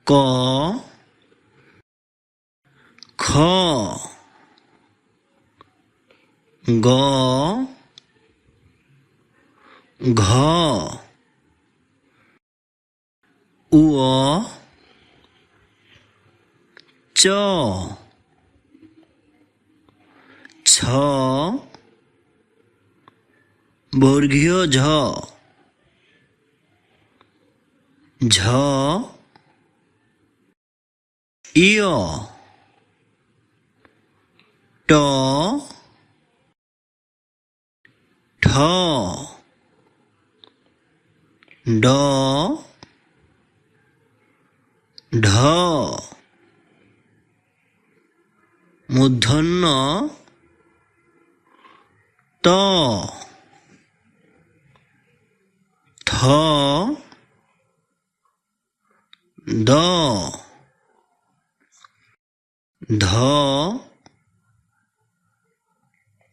ক খ গ ঘ উ চ ছ বর্গীয় ঝ ঝ ইয় ট ঠ ড ঢ মূর্ধন্য ত থ দ ধ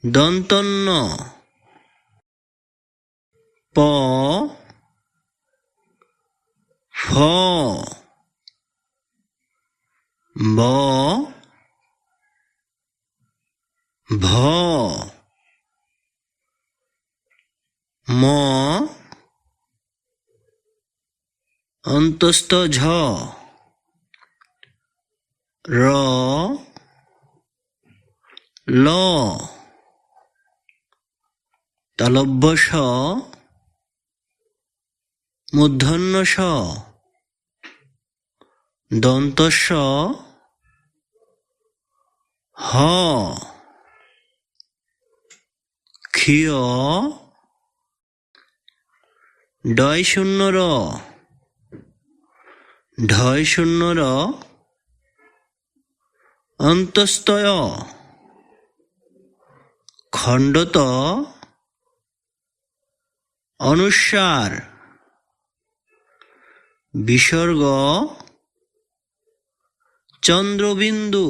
দন্তন্য প ফ ব ভ ম অন্তস্থ ঝ র ল তালব্য স মূর্ধন্য স দন্ত স হ ক্ষিয় ডয় শূন্য র ঢয় শূন্য র অন্তস্তয় খণ্ডত অনুস্বার বিসর্গ চন্দ্রবিন্দু